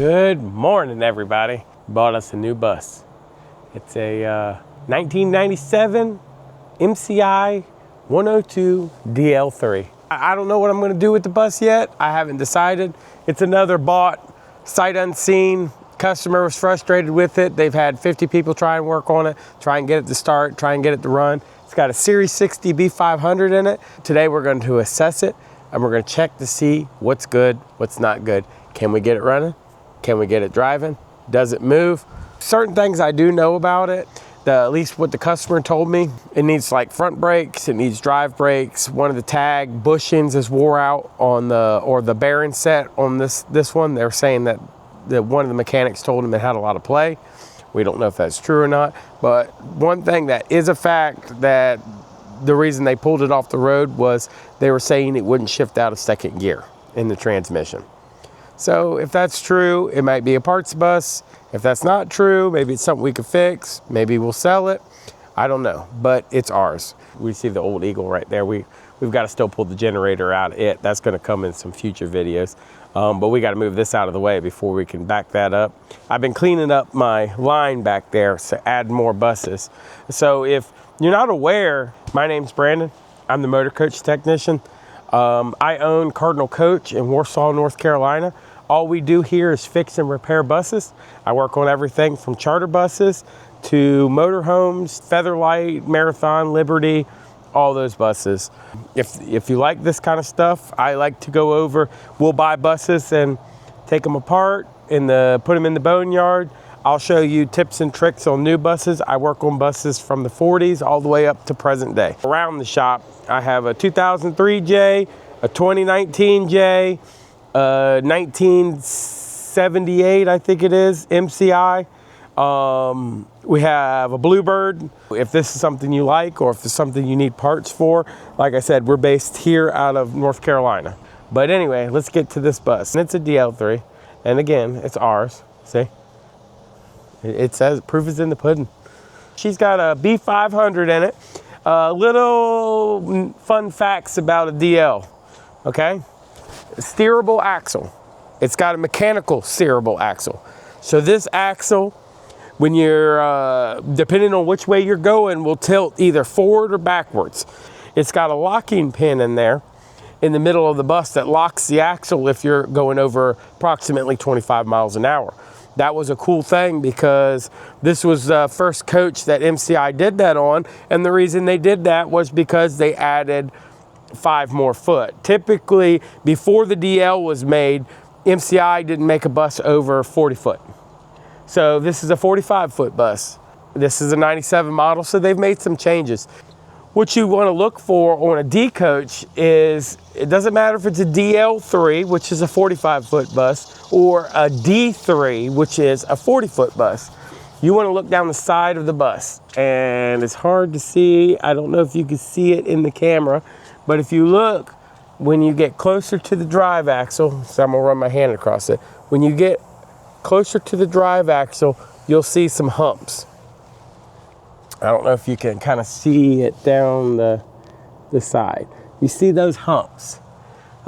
Good morning, everybody. Bought us a new bus. It's a 1997 MCI 102 DL3. I don't know what I'm going to do with the bus yet. I haven't decided. It's another bought, sight unseen. Customer was frustrated with it. They've had 50 people try and work on it, try and get it to start, try and get it to run. It's got a Series 60 B500 in it. Today we're going to assess it and we're going to check to see what's good, what's not good. Can we get it running? Can we get it driving? Does it move? Certain things I do know about it, at least what the customer told me. It needs like front brakes, it needs drive brakes. One of the tag bushings is wore out on the bearing set on this one. They're saying that one of the mechanics told him it had a lot of play. We don't know if that's true or not, but one thing that is a fact, that the reason they pulled it off the road was they were saying it wouldn't shift out of second gear in the transmission. So if that's true, it might be a parts bus. If that's not true, maybe it's something we could fix. Maybe we'll sell it. I don't know, but it's ours. We see the old Eagle right there. We've got to still pull the generator out of it. That's going to come in some future videos. But we got to move this out of the way before we can back that up. I've been cleaning up my line back there to add more buses. So if you're not aware, my name's Brandon. I'm the Motorcoach technician. I own Cardinal Coach in Warsaw, North Carolina. All we do here is fix and repair buses. I work on everything from charter buses to motorhomes, Featherlight, Marathon, Liberty, all those buses. If you like this kind of stuff, I like to go over. We'll buy buses and take them apart and put them in the boneyard. I'll show you tips and tricks on new buses. I work on buses from the 40s all the way up to present day. Around the shop, I have a 2003 J, a 2019 J, 1978, I think it is, MCI. We have a Bluebird. If this is something you like, or if it's something you need parts for, like I said, we're based here out of North Carolina. But anyway, let's get to this bus. And it's a DL3, and again, it's ours. See? It says proof is in the pudding. She's got a B500 in it. Little fun facts about a DL, okay? Steerable axle. It's got a mechanical steerable axle. So this axle, when you're, depending on which way you're going, will tilt either forward or backwards. It's got a locking pin in there in the middle of the bus that locks the axle if you're going over approximately 25 miles an hour. That was a cool thing because this was the first coach that MCI did that on, and the reason they did that was because they added 5 more foot. Typically, before the DL was made, MCI didn't make a bus over 40 foot. So this is a 45 foot bus. This is a 97 model, so they've made some changes. What you want to look for on a D coach is, it doesn't matter if it's a DL3, which is a 45 foot bus, or a D3, which is a 40 foot bus. You want to look down the side of the bus, and it's hard to see. I don't know if you can see it in the camera, but if you look, when you get closer to the drive axle, so I'm gonna run my hand across it. When you get closer to the drive axle, you'll see some humps. I don't know if you can kind of see it down the side. You see those humps?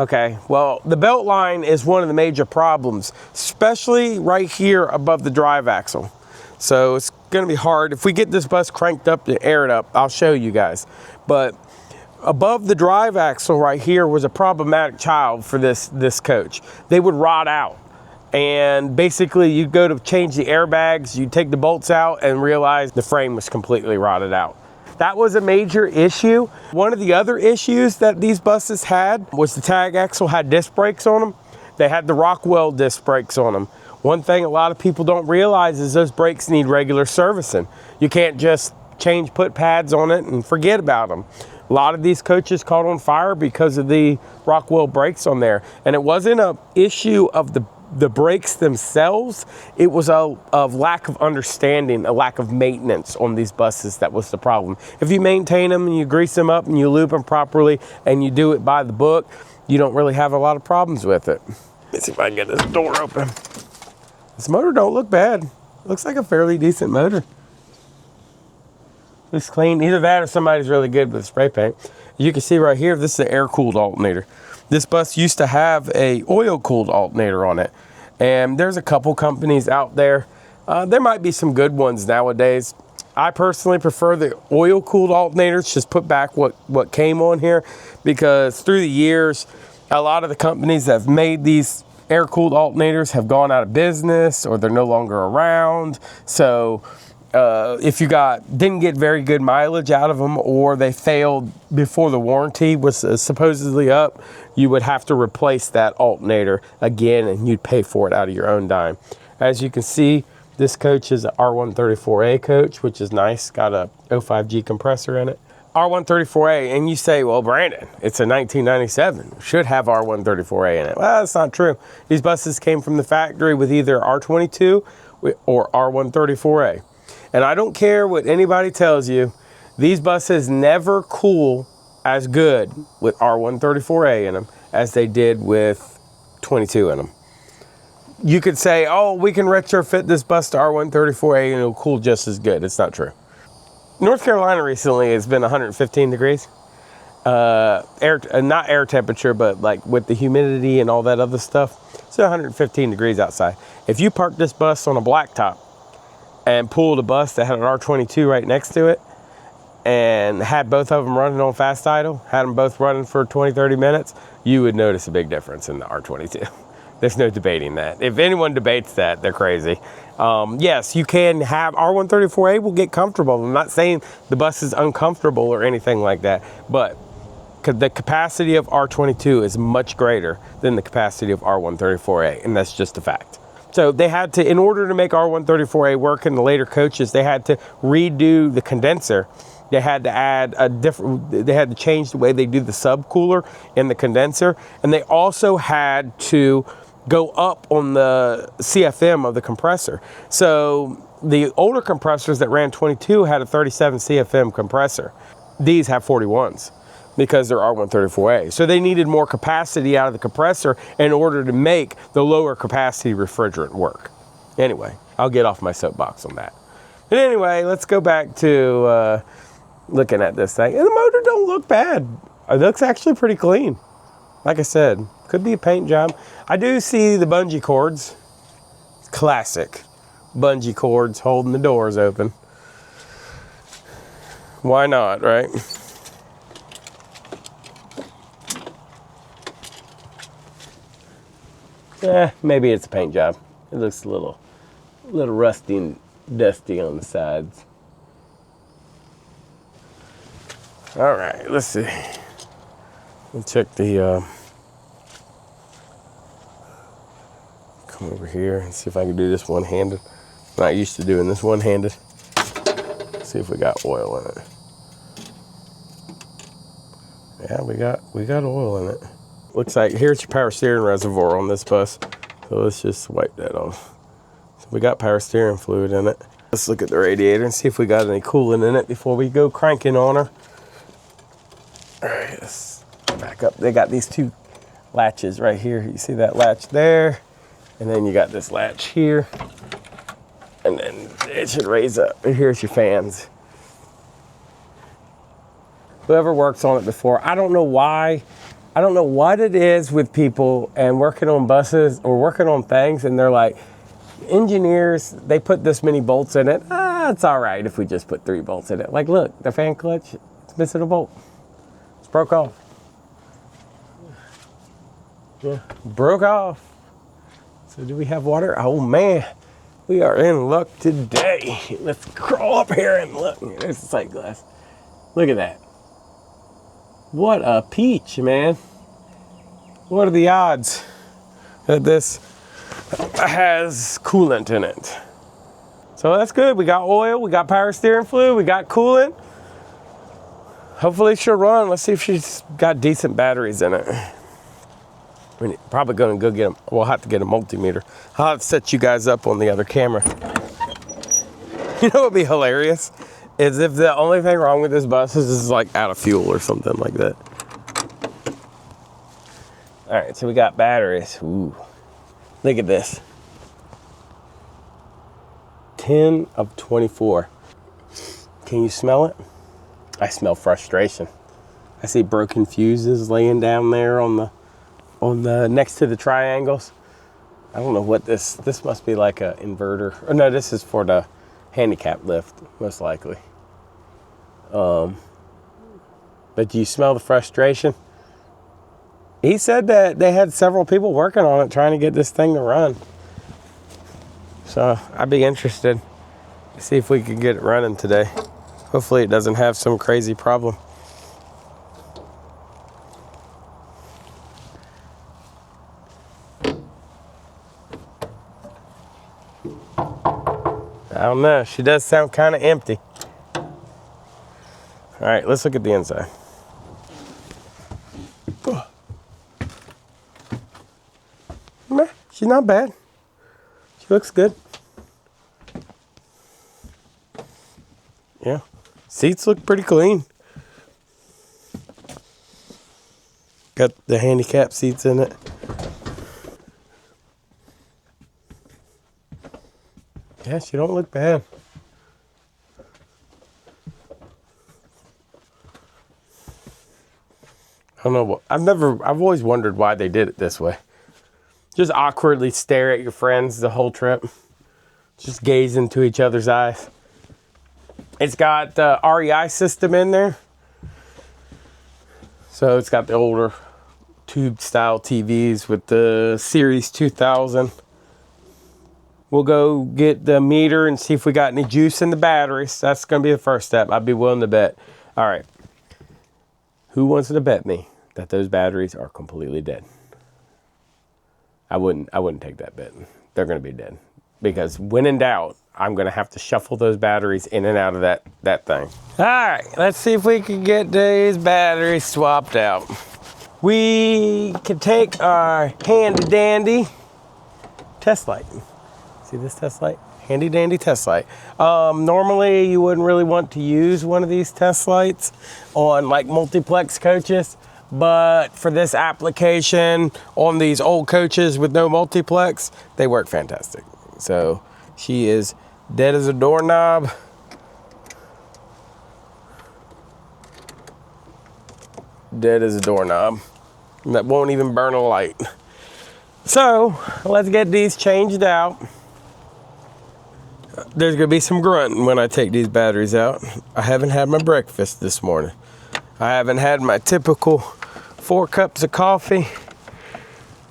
Okay, well, the belt line is one of the major problems, especially right here above the drive axle. So it's gonna be hard. If we get this bus cranked up to air it up, I'll show you guys. But above the drive axle right here was a problematic child for this coach. They would rot out. And basically you'd go to change the airbags, you'd take the bolts out and realize the frame was completely rotted out. That was a major issue. One of the other issues that these buses had was the tag axle had disc brakes on them. They had the Rockwell disc brakes on them. One thing a lot of people don't realize is those brakes need regular servicing. You can't just put pads on it and forget about them. A lot of these coaches caught on fire because of the Rockwell brakes on there. And it wasn't an issue of the brakes themselves, it was a lack of understanding, a lack of maintenance on these buses that was the problem. If you maintain them and you grease them up and you lube them properly and you do it by the book, you don't really have a lot of problems with it. Let's see if I can get this door open. This motor don't look bad. Looks like a fairly decent motor. Looks clean. Either that or somebody's really good with spray paint. You can see right here, this is an air-cooled alternator. This bus used to have a oil-cooled alternator on it. And there's a couple companies out there. There might be some good ones nowadays. I personally prefer the oil-cooled alternators. Just put back what came on here, because through the years, a lot of the companies that have made these air-cooled alternators have gone out of business, or they're no longer around. So if you didn't get very good mileage out of them, or they failed before the warranty was supposedly up, you would have to replace that alternator again, and you'd pay for it out of your own dime. As you can see, this coach is an R134A coach, which is nice. Got a 05G compressor in it. R134A, and you say, well, Brandon, it's a 1997. Should have R134A in it. Well, that's not true. These buses came from the factory with either R22 or R134A. And I don't care what anybody tells you, these buses never cool as good with R134A in them as they did with 22 in them. You could say, oh, we can retrofit this bus to R134A and it'll cool just as good. It's not true. North Carolina recently has been 115 degrees. Not air temperature, but like with the humidity and all that other stuff, it's 115 degrees outside. If you parked this bus on a blacktop and pulled a bus that had an R22 right next to it and had both of them running on fast idle, had them both running for 20, 30 minutes, you would notice a big difference in the R22. There's no debating that. If anyone debates that, they're crazy. Yes, you can have R134A will get comfortable. I'm not saying the bus is uncomfortable or anything like that, but the capacity of R22 is much greater than the capacity of R134A, and that's just a fact. So they had to, in order to make R134A work in the later coaches, they had to redo the condenser. They had to add they had to change the way they do the subcooler in the condenser, and they also had to go up on the CFM of the compressor. So the older compressors that ran 22 had a 37 CFM compressor. These have 41s because they're R134A. So they needed more capacity out of the compressor in order to make the lower capacity refrigerant work. Anyway, I'll get off my soapbox on that. But anyway, let's go back to looking at this thing. And the motor don't look bad. It looks actually pretty clean. Like I said, could be a paint job. I do see the bungee cords. Classic bungee cords holding the doors open. Why not, right? Maybe it's a paint job. It looks a little rusty and dusty on the sides. All right, let's see. Let's check the, come over here and see if I can do this one-handed. I'm not used to doing this one-handed. See if we got oil in it. Yeah, we got oil in it. Looks like here's your power steering reservoir on this bus. So let's just wipe that off. So we got power steering fluid in it. Let's look at the radiator and see if we got any coolant in it before we go cranking on her. All right, let's back up. They got these two latches right here. You see that latch there? And then you got this latch here. And then it should raise up. And here's your fans. Whoever works on it before, I don't know why. I don't know what it is with people and working on buses or working on things, and they're like, engineers, they put this many bolts in it. It's all right if we just put 3 bolts in it. Like, look, the fan clutch, it's missing a bolt. It's broke off. Yeah, broke off. So do we have water? Oh man, we are in luck today. Let's crawl up here and look. There's the sight glass. Look at that. What a peach, man. What are the odds that this has coolant in it? So that's good. We got oil, we got power steering fluid, we got coolant. Hopefully she'll run. Let's see if she's got decent batteries in it. We're probably gonna go get them. We'll have to get a multimeter. I'll have to set you guys up on the other camera. You know what would be hilarious? Is if the only thing wrong with this bus is like out of fuel or something like that. All right, so we got batteries. Ooh, look at this. 10 of 24. Can you smell it? I smell frustration. I see broken fuses laying down there on the next to the triangles. I don't know what this must be like a inverter. Oh no, this is for the handicap lift, most likely. But do you smell the frustration? He said that they had several people working on it trying to get this thing to run. So I'd be interested to see if we could get it running today. Hopefully it doesn't have some crazy problem. I don't know. She does sound kind of empty. All right, let's look at the inside. Meh, she's not bad. She looks good. Yeah. Seats look pretty clean. Got the handicap seats in it. Yeah, she don't look bad. I don't know what, I've always wondered why they did it this way. Just awkwardly stare at your friends the whole trip. Just gaze into each other's eyes. It's got the REI system in there. So it's got the older tube style TVs with the Series 2000. We'll go get the meter and see if we got any juice in the batteries. That's going to be the first step. I'd be willing to bet. All right. Who wants to bet me that those batteries are completely dead? I wouldn't take that bet. They're going to be dead. Because when in doubt, I'm going to have to shuffle those batteries in and out of that thing. All right, let's see if we can get these batteries swapped out. We can take our handy dandy test light. See this test light? Handy dandy test light. Normally you wouldn't really want to use one of these test lights on like multiplex coaches, but for this application on these old coaches with no multiplex, they work fantastic. So she is dead as a doorknob. Dead as a doorknob. That won't even burn a light. So let's get these changed out. There's gonna be some grunting when I take these batteries out. I haven't had my breakfast this morning. I haven't had my typical 4 cups of coffee,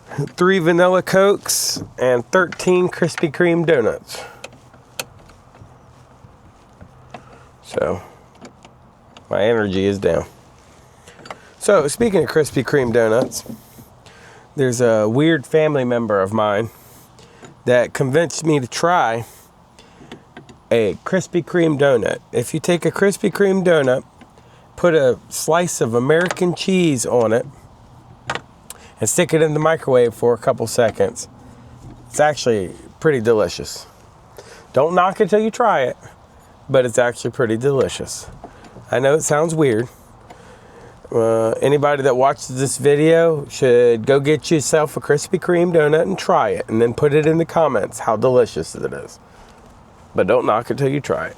3 vanilla Cokes, and 13 Krispy Kreme donuts. So my energy is down. So speaking of Krispy Kreme donuts, there's a weird family member of mine that convinced me to try a Krispy Kreme donut. If you take a Krispy Kreme donut, put a slice of American cheese on it, and stick it in the microwave for a couple seconds, it's actually pretty delicious. Don't knock it till you try it, but it's actually pretty delicious. I know it sounds weird. Anybody that watches this video should go get yourself a Krispy Kreme donut and try it, and then put it in the comments how delicious it is. But don't knock it till you try it.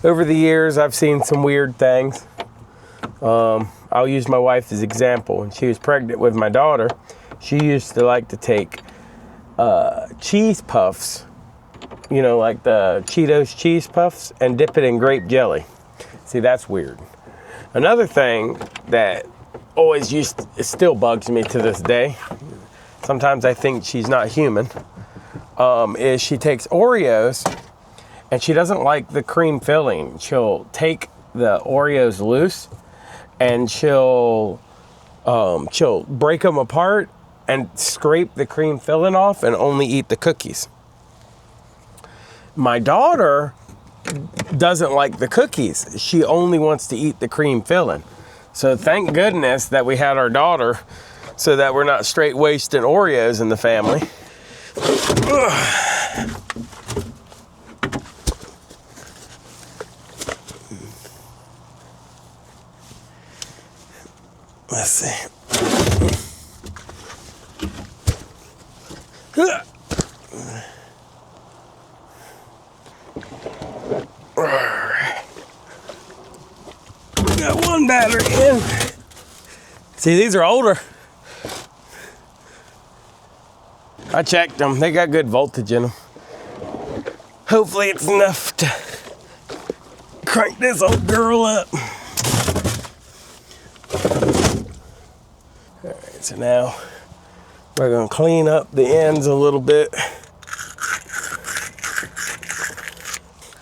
Over the years, I've seen some weird things. I'll use my wife as example. When she was pregnant with my daughter, she used to like to take cheese puffs, you know, like the Cheetos cheese puffs, and dip it in grape jelly. See, that's weird. Another thing that it still bugs me to this day, sometimes I think she's not human, is she takes Oreos and she doesn't like the cream filling. She'll take the Oreos loose and she'll break them apart and scrape the cream filling off and only eat the cookies. My daughter doesn't like the cookies. She only wants to eat the cream filling. So thank goodness that we had our daughter so that we're not straight wasting Oreos in the family. Let's see. Got one battery in. See, these are older. I checked them. They got good voltage in them. Hopefully it's enough to crank this old girl up. All right, so now we're gonna clean up the ends a little bit.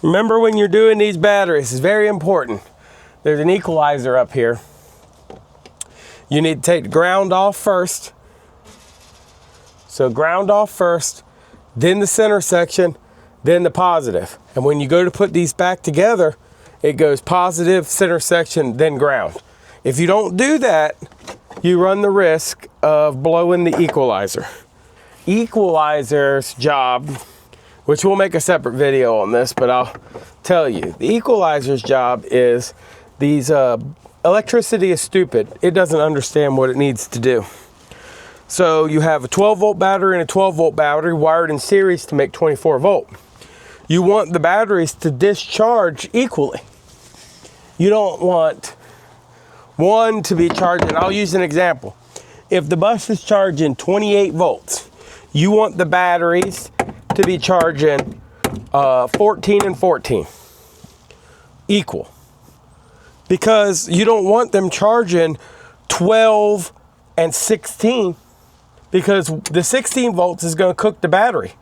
Remember, when you're doing these batteries, it's very important. There's an equalizer up here. You need to take the ground off first. So ground off first, then the center section, then the positive. And when you go to put these back together, it goes positive, center section, then ground. If you don't do that, you run the risk of blowing the equalizer. Equalizer's job, which we'll make a separate video on this, but I'll tell you, the equalizer's job is these, electricity is stupid. It doesn't understand what it needs to do. So you have a 12 volt battery and a 12 volt battery wired in series to make 24 volt. You want the batteries to discharge equally. You don't want one to be charging. I'll use an example. If the bus is charging 28 volts, you want the batteries to be charging 14 and 14 equal, because you don't want them charging 12 and 16, because the 16 volts is going to cook the battery,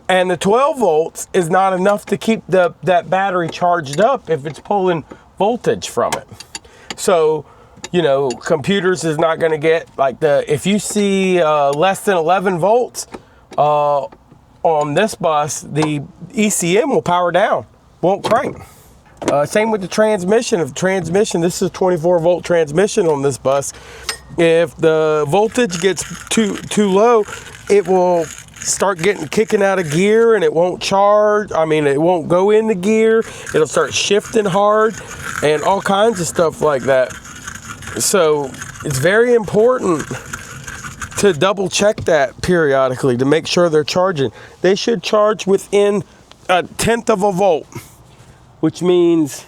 and the 12 volts is not enough to keep that battery charged up if it's pulling voltage from it. So, you know, computers is not going to get like if you see less than 11 volts on this bus, the ECM will power down, won't crank. Same with the transmission. This is a 24 volt transmission on this bus. If the voltage gets too low, it will start kicking out of gear, and it won't charge. I mean, it won't go into gear. It'll start shifting hard and all kinds of stuff like that. So it's very important to double check that periodically to make sure they're charging. They should charge within 1/10 of a volt, which means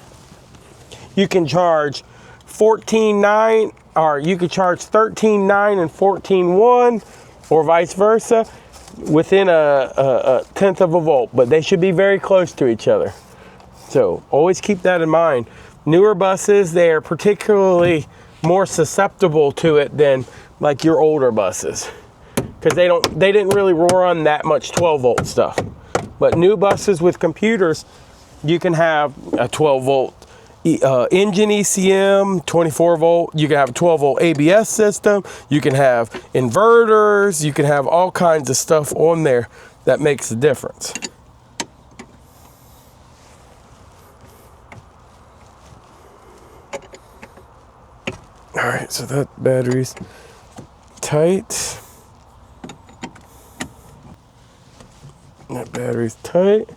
you can charge 14.9, or you could charge 13.9 and 14.1, or vice versa, within a 1/10 of a volt, but they should be very close to each other. So always keep that in mind. Newer buses, they are particularly more susceptible to it than like your older buses, because they didn't really run that much 12 volt stuff. But new buses with computers, you can have a 12 volt engine ECM, 24 volt. You can have a 12 volt ABS system. You can have inverters. You can have all kinds of stuff on there that makes a difference. All right, so that battery's tight. That battery's tight.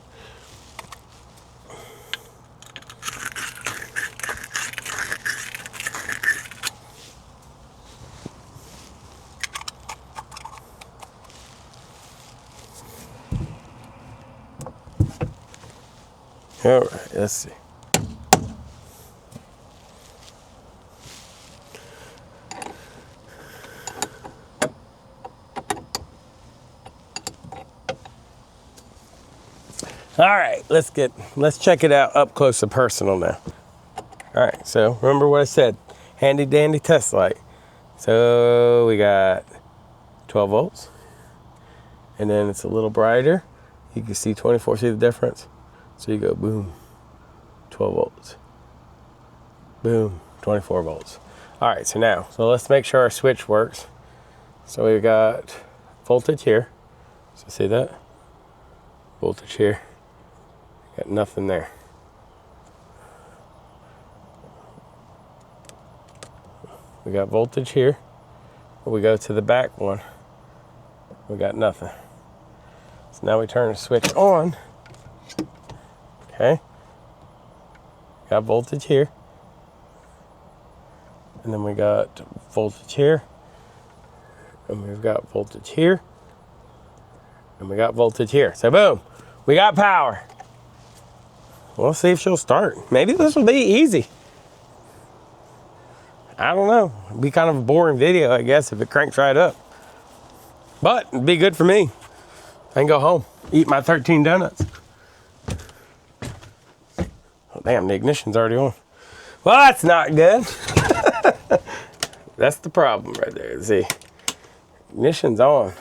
All right, let's see. All right, let's check it out up close and personal now. All right, so remember what I said, handy dandy test light. So we got 12 volts, and then it's a little brighter. You can see 24, see the difference? So you go boom, 12 volts, boom, 24 volts. All right, so let's make sure our switch works. So we've got voltage here. So see that? Voltage here. Got nothing there. We got voltage here. We go to the back one. We got nothing. So now we turn the switch on. Okay. Got voltage here. And then we got voltage here. And we've got voltage here. And we got voltage here. So boom, we got power. We'll see if she'll start. Maybe this will be easy. I don't know. It'd be kind of a boring video, I guess, if it cranks right up. But it'd be good for me. I can go home, eat my 13 donuts. Oh, damn, the ignition's already on. Well, that's not good. That's the problem right there. See, ignition's on.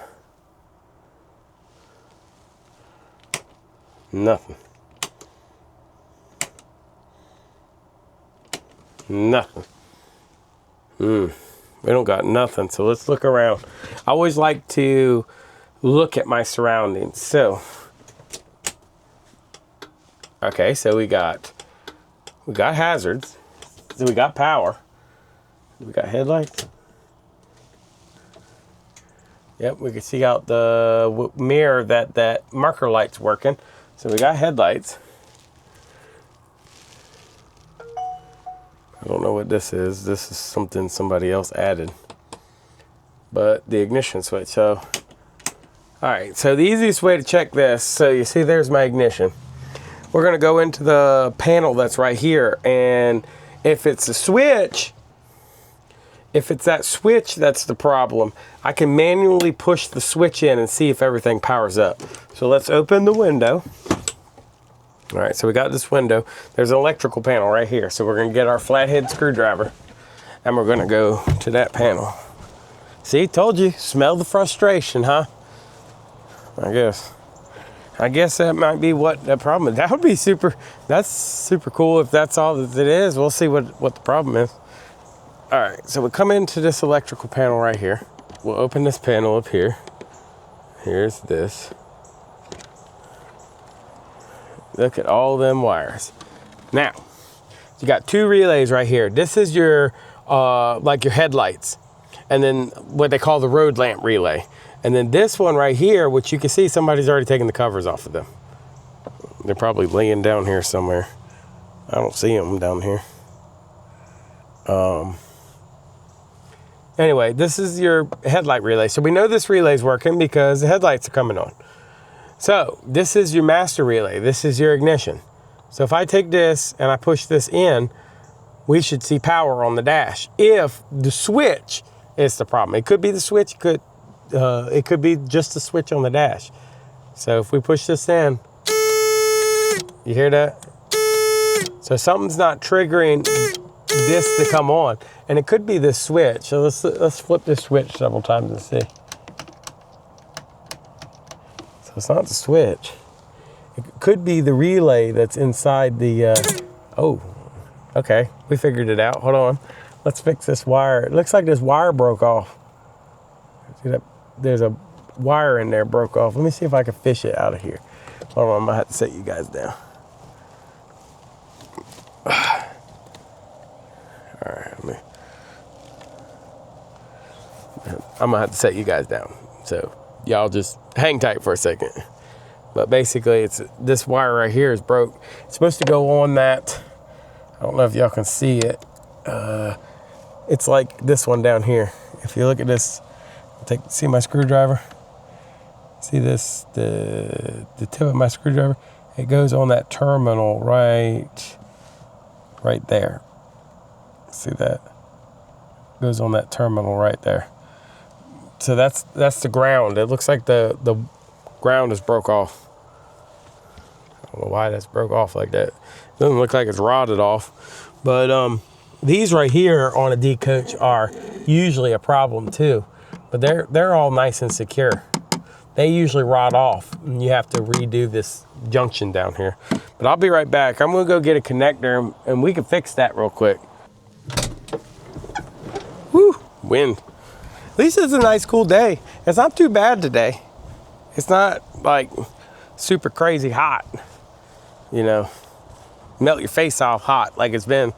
Nothing. Nothing. We don't got nothing, so let's look around. I always like to look at my surroundings. So, okay, so we got hazards. So we got power. We got headlights. Yep, we can see out the mirror that marker light's working. So we got headlights. I don't know what this is. This is something somebody else added. But the ignition switch. So, all right. So the easiest way to check this. So you see, there's my ignition. We're gonna go into the panel that's right here, and if it's a switch, if it's that switch that's the problem, I can manually push the switch in and see if everything powers up. So let's open the window. All right, so we got this window. There's an electrical panel right here. So we're gonna get our flathead screwdriver and we're gonna go to that panel. See, told you, smell the frustration, huh? I guess that might be what the problem is. That would be super, that's super cool if that's all that it is. We'll see what the problem is. All right, so we come into this electrical panel right here. We'll open this panel up here. Here's this. Look at all them wires. Now, you got two relays right here. This is your, like your headlights. And then what they call the road lamp relay. And then this one right here, which you can see somebody's already taken the covers off of them. They're probably laying down here somewhere. I don't see them down here. Anyway, this is your headlight relay. So we know this relay is working because the headlights are coming on. So this is your master relay. This is your ignition. So if I take this and I push this in, we should see power on the dash. If the switch is the problem, it could be the switch. It could be just the switch on the dash. So if we push this in, you hear that? So something's not triggering this to come on, and it could be this switch. So let's flip this switch several times and see. So it's not the switch. It could be the relay that's inside the. Oh, okay, we figured it out. Hold on, let's fix this wire. It looks like this wire broke off. See that? There's a wire in there broke off. Let me see if I can fish it out of here. Hold on, I'm gonna have to set you guys down. All right, I'm gonna have to set you guys down. So y'all just hang tight for a second. But basically, it's this wire right here is broke. It's supposed to go on that. I don't know if y'all can see it. It's like this one down here. If you look at this, see my screwdriver. See this, the tip of my screwdriver. It goes on that terminal right there. See that? It goes on that terminal right there. So that's the ground. It looks like the ground is broke off. I don't know why that's broke off like that. It doesn't look like it's rotted off. But these right here on a D-Coach are usually a problem too. But they're all nice and secure. They usually rot off and you have to redo this junction down here. But I'll be right back. I'm gonna go get a connector and we can fix that real quick. Woo, wind. At least it's a nice cool day. It's not too bad today. It's not like super crazy hot, you know, melt your face off hot like it's been,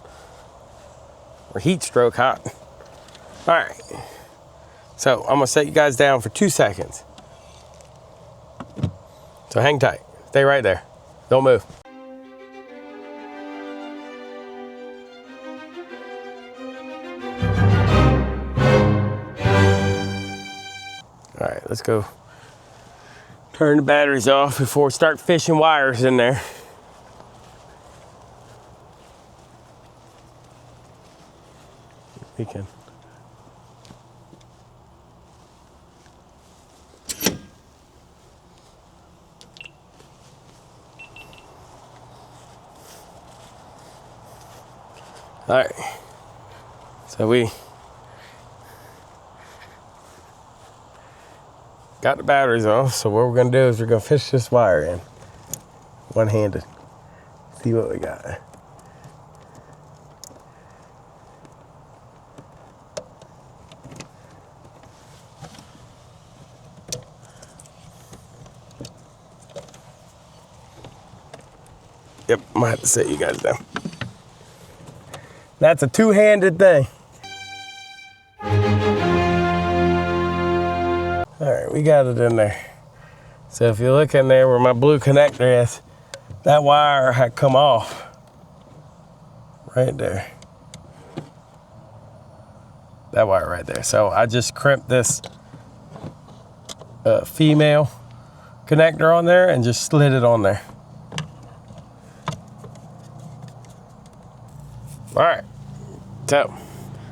or heat stroke hot. All right, so I'm gonna set you guys down for 2 seconds. So hang tight, stay right there, don't move. All right, let's go turn the batteries off before we start fishing wires in there. We can. All right. So we got the batteries off. So what we're gonna do is we're gonna fish this wire in one-handed. See what we got. Yep, I might have to set you guys down. That's a two-handed thing. All right, we got it in there. So if you look in there where my blue connector is, that wire had come off right there. That wire right there. So I just crimped this female connector on there and just slid it on there. All right, so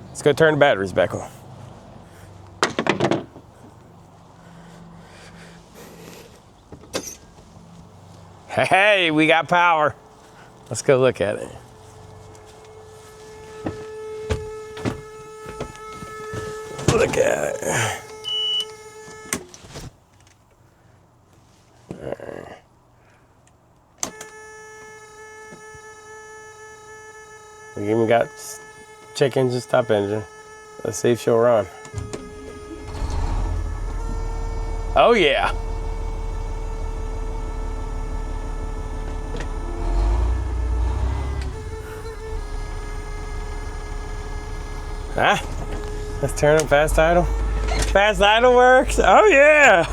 let's go turn the batteries back on. Hey, we got power. Let's go look at it. Look at it. We even got check engine, stop engine. Let's see if she'll run. Oh yeah. Ah, let's turn it fast idle. Fast idle works. Oh yeah.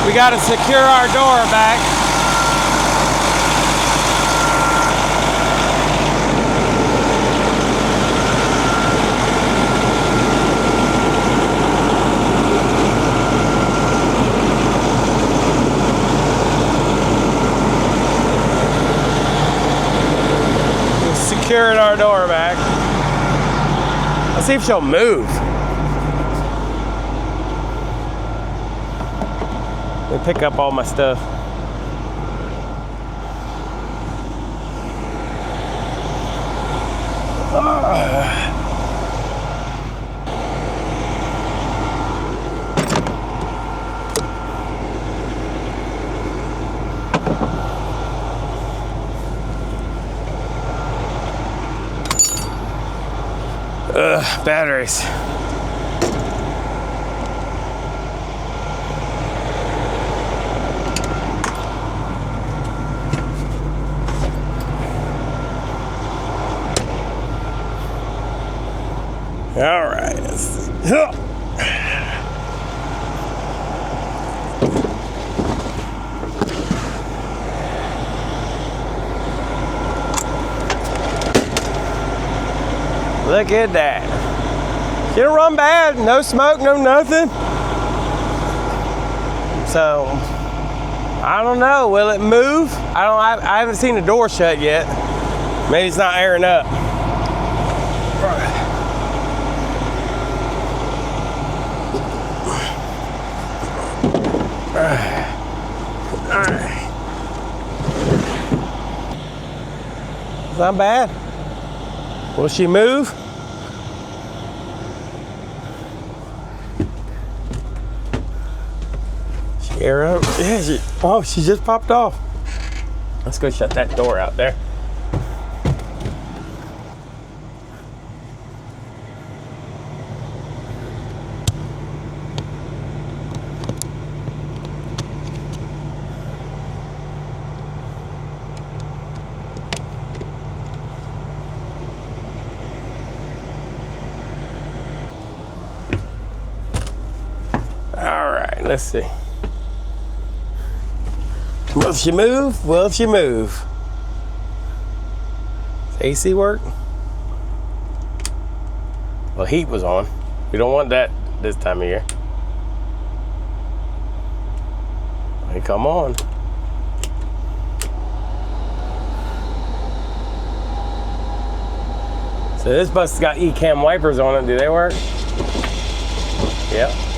We got to secure our door back. We're securing our door back. Let's see if she'll move. Let me pick up all my stuff. Batteries. All right. Look at that. She don't run bad. No smoke, no nothing. So, I don't know. Will it move? I haven't seen the door shut yet. Maybe it's not airing up. Alright. It's not bad. Will she move? She air up? Yeah, she just popped off. Let's go shut that door out there. All right. Let's see. Will she move? Will she move? Does AC work? Well, heat was on. We don't want that this time of year. Hey, come on. So this bus has got E-cam wipers on it. Do they work? Yep.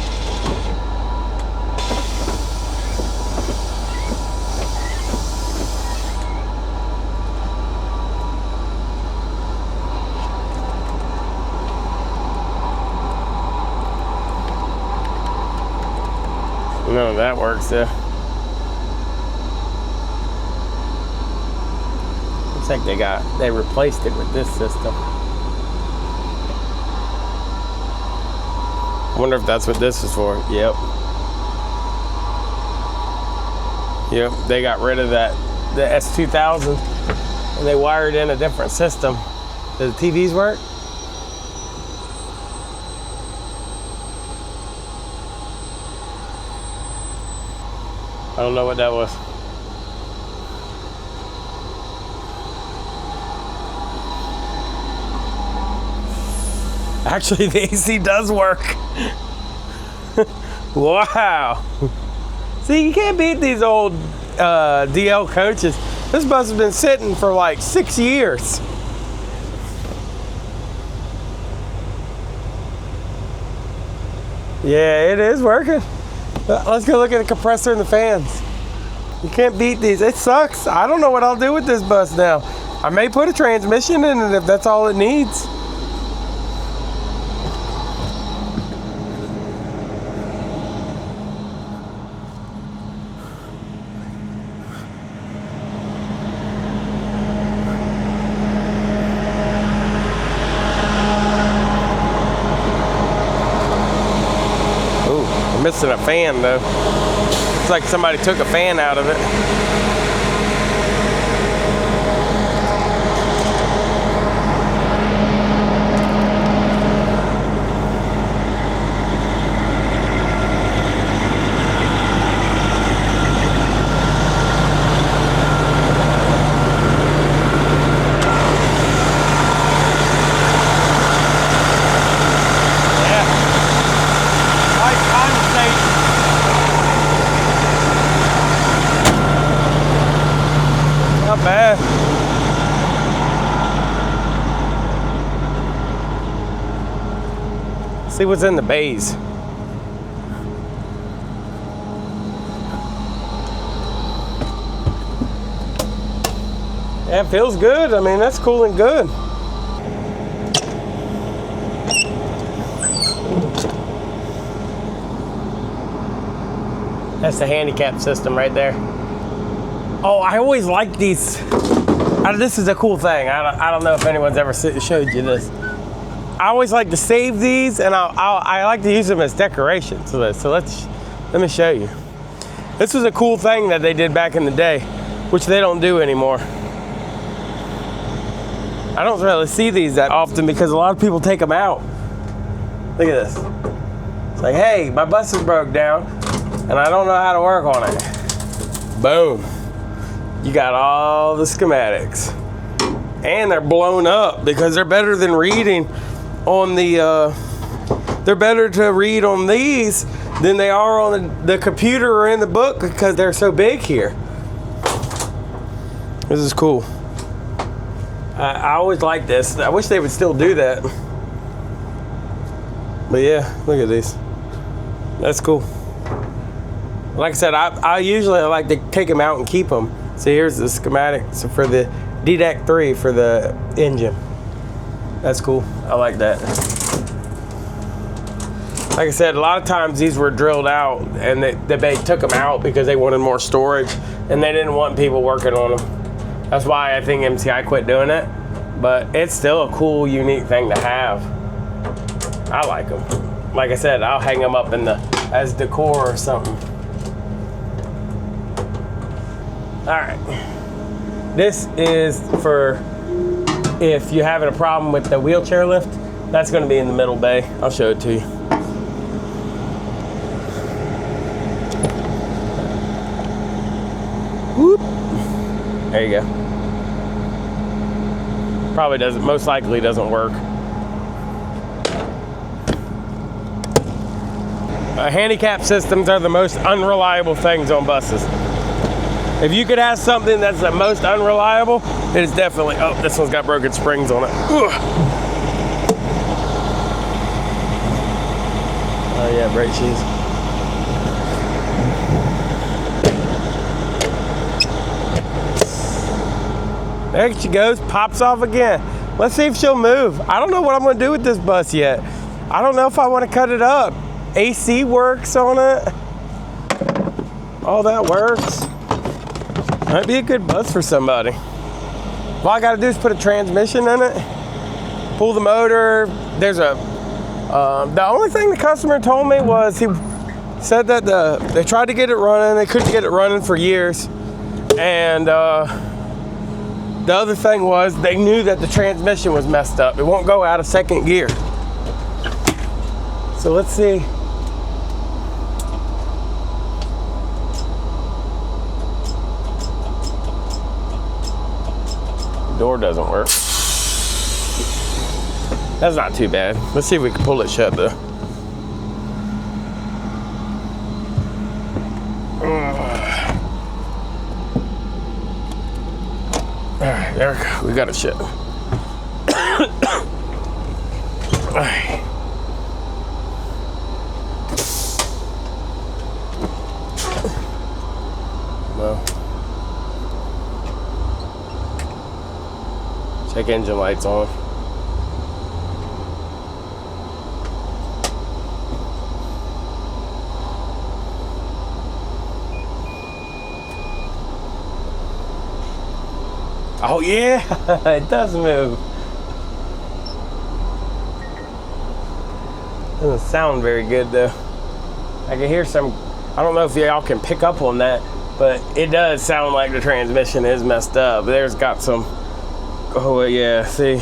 None of that works though. Looks like they replaced it with this system. I wonder if that's what this is for. Yep. Yep, they got rid of that, the S2000, and they wired in a different system. Does the TVs work? I don't know what that was. Actually, the AC does work. Wow. See, you can't beat these old DL coaches. This bus has been sitting for like 6 years. Yeah, it is working. Let's go look at the compressor and the fans. You can't beat these. It sucks. I don't know what I'll do with this bus now. I may put a transmission in it if that's all it needs. Missing a fan though. It's like somebody took a fan out of it. Not bad. See what's in the bays. Yeah, it feels good. I mean, that's cool and good. That's the handicap system right there. Oh, I always like these. This is a cool thing. I don't know if anyone's ever showed you this. I always like to save these, and I like to use them as decorations. So let me show you. This was a cool thing that they did back in the day, which they don't do anymore. I don't really see these that often because a lot of people take them out. Look at this. It's like, hey, my bus is broke down, and I don't know how to work on it. Boom. You got all the schematics. And they're blown up because they're better than reading on the, they're better to read on these than they are on the computer or in the book because they're so big here. This is cool. I always like this. I wish they would still do that. But yeah, look at these. That's cool. Like I said, I usually like to take them out and keep them. So here's the schematics for the DL3 for the engine. That's cool. I like that. Like I said, a lot of times these were drilled out and they took them out because they wanted more storage and they didn't want people working on them. That's why I think MCI quit doing it. But it's still a cool, unique thing to have. I like them. Like I said, I'll hang them up in as decor or something. All right, this is for if you're having a problem with the wheelchair lift. That's going to be in the middle bay. I'll show it to you. There you go. Probably doesn't, most likely doesn't work. Handicap systems are the most unreliable things on buses. If you could have something that's the most unreliable, it is definitely, oh, this one's got broken springs on it. Ugh. Oh yeah, brake shoes. There she goes, pops off again. Let's see if she'll move. I don't know what I'm gonna do with this bus yet. I don't know if I wanna cut it up. AC works on it. All that works. Might be a good bus for somebody. All I gotta do is put a transmission in it, pull the motor. There's a, the only thing the customer told me was he said that they tried to get it running, they couldn't get it running for years. And the other thing was they knew that the transmission was messed up. It won't go out of second gear. So let's see. Door doesn't work. That's not too bad. Let's see if we can pull it shut though. All right, there we go. We got it shut. All right. Well. Check engine lights on. Oh yeah, it does move. Doesn't sound very good though. I can hear some, I don't know if y'all can pick up on that, but it does sound like the transmission is messed up. There's got some, oh yeah, see.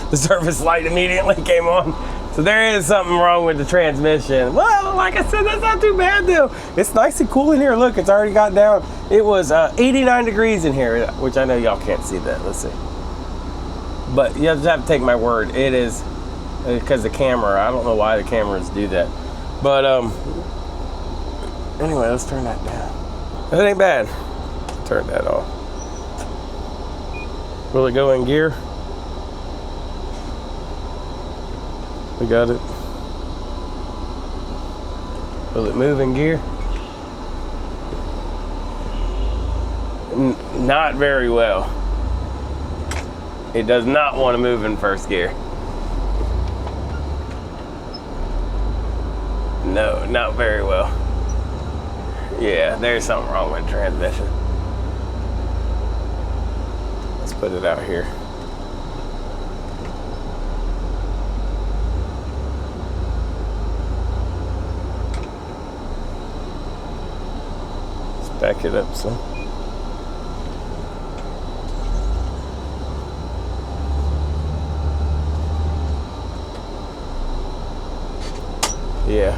The service light immediately came on. So there is something wrong with the transmission. Well, like I said, that's not too bad though. It's nice and cool in here. Look, it's already got down. It was 89 degrees in here, which I know y'all can't see that. Let's see. But you just have to take my word. It is, because the camera, I don't know why the cameras do that. But anyway, let's turn that down. That ain't bad. Turn that off. Will it go in gear? We got it. Will it move in gear? Not very well. It does not want to move in first gear. No, not very well. Yeah, there's something wrong with the transmission. Let's put it out here. Let's back it up some. Yeah,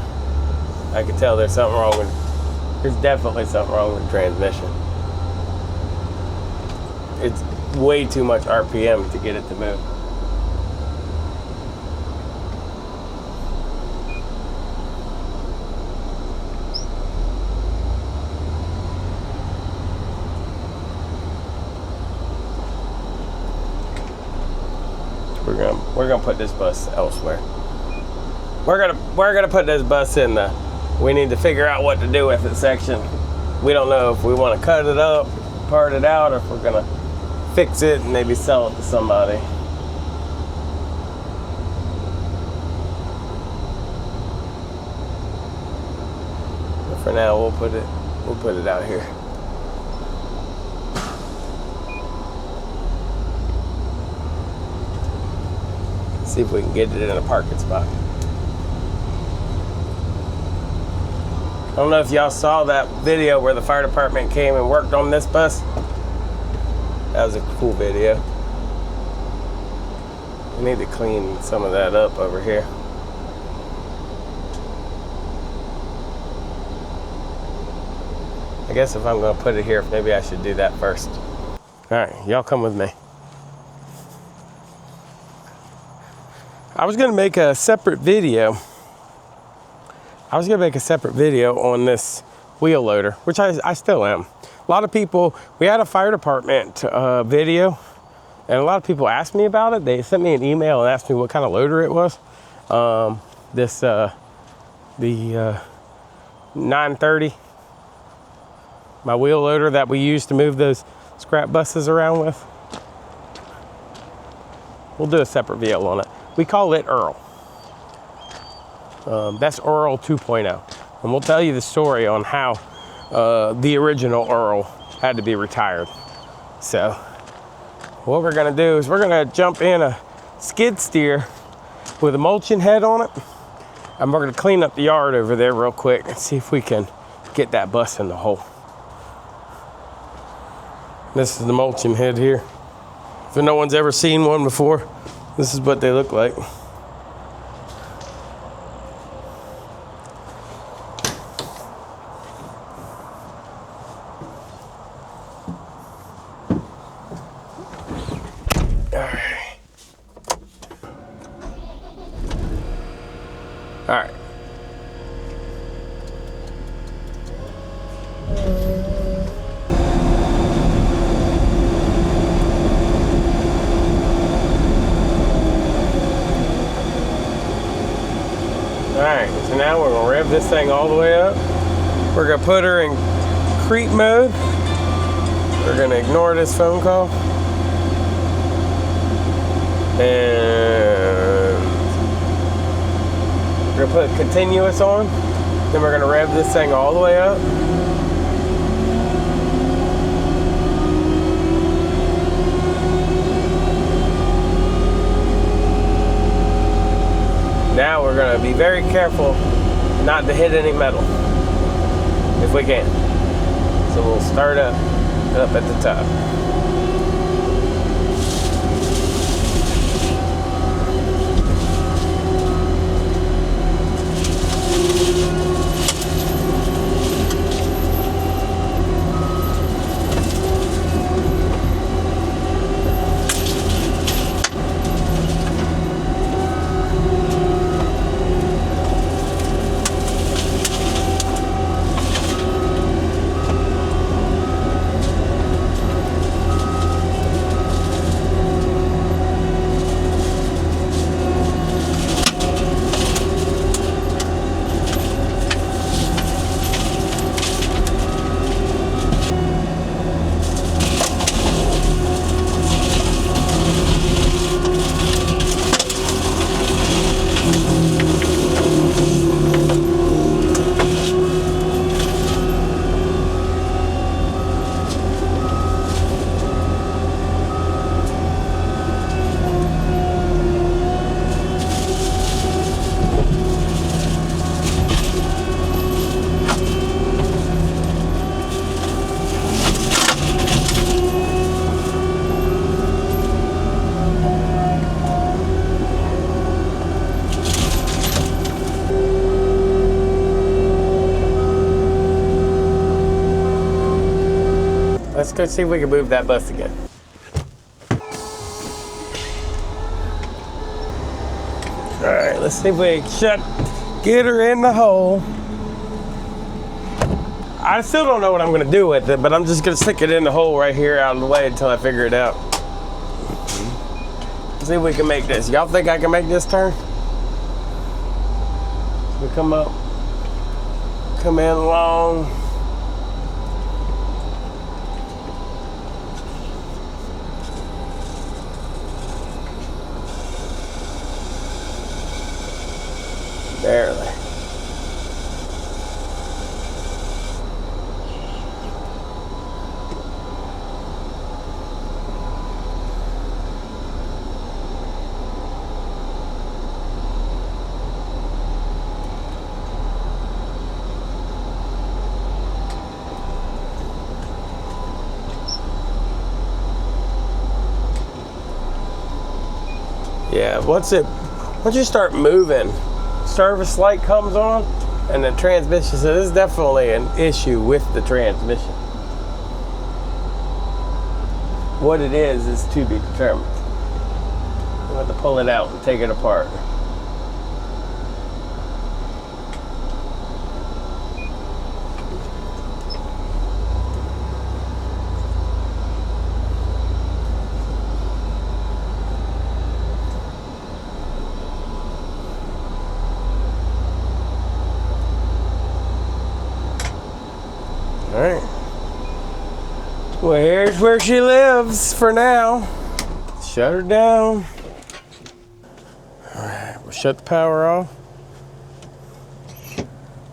I can tell there's something wrong with, there's definitely something wrong with the transmission. It's way too much RPM to get it to move. We're gonna put this bus elsewhere. We're gonna put this bus in the, we need to figure out what to do with it section. We don't know if we want to cut it up, part it out, or if we're gonna fix it and maybe sell it to somebody. But for now, we'll put it out here. See if we can get it in a parking spot. I don't know if y'all saw that video where the fire department came and worked on this bus. That was a cool video. We need to clean some of that up over here. I guess if I'm gonna put it here, maybe I should do that first. All right, y'all come with me. I was gonna make a separate video. On this wheel loader, which I still am. A lot of people, we had a fire department video, and a lot of people asked me about it. They sent me an email and asked me what kind of loader it was. The 930, my wheel loader that we use to move those scrap buses around with. We'll do a separate video on it. We call it Earl. That's Earl 2.0. And we'll tell you the story on how the original Earl had to be retired. So what we're gonna do is we're gonna jump in a skid steer with a mulching head on it. And we're gonna clean up the yard over there real quick and see if we can get that bus in the hole. This is the mulching head here. If no one's ever seen one before, this is what they look like. All right. All right, so now we're gonna rev this thing all the way up. We're gonna put her in creep mode. We're gonna ignore this phone call. And we're gonna put continuous on. Then we're gonna rev this thing all the way up. Now we're gonna be very careful not to hit any metal, if we can. So we'll start up at the top. Let's go see if we can move that bus again. All right, let's see if we can get her in the hole. I still don't know what I'm gonna do with it, but I'm just gonna stick it in the hole right here out of the way until I figure it out. Let's see if we can make this. Y'all think I can make this turn? We come up, come in long. Barely. Yeah, once you start moving, service light comes on And the transmission, so this is definitely an issue with the transmission. What it is to be determined. We'll have to pull it out and take it apart. All right. Well, here's where she lives for now. Shut her down. All right, we'll shut the power off.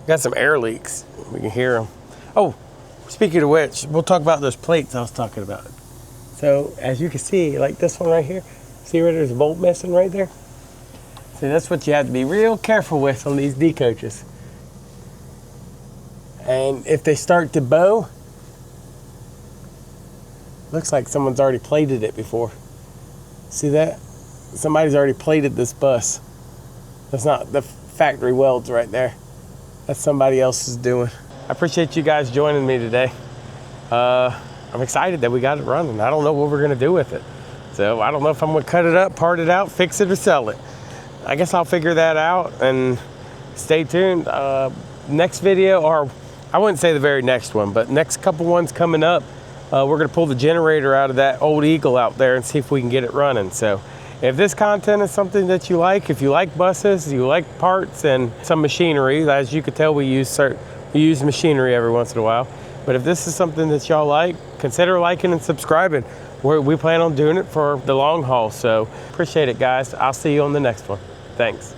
Got some air leaks. We can hear them. Oh, speaking of which, we'll talk about those plates I was talking about. So, as you can see, like this one right here, see where there's a bolt missing right there? See, that's what you have to be real careful with on these D coaches. And if they start to bow, looks like someone's already plated it before. See that? Somebody's already plated this bus. That's not the factory welds right there. That's somebody else's doing. I appreciate you guys joining me today. I'm excited that we got it running. I don't know what we're gonna do with it. So I don't know if I'm gonna cut it up, part it out, fix it, or sell it. I guess I'll figure that out, and stay tuned. Next video, or I wouldn't say the very next one, but next couple ones coming up, we're gonna pull the generator out of that old Eagle out there and see if we can get it running. So if this content is something that you like, if you like buses, you like parts and some machinery, as you can tell, we use machinery every once in a while. But if this is something that y'all like, consider liking and subscribing. We plan on doing it for the long haul. So appreciate it, guys. I'll see you on the next one. Thanks.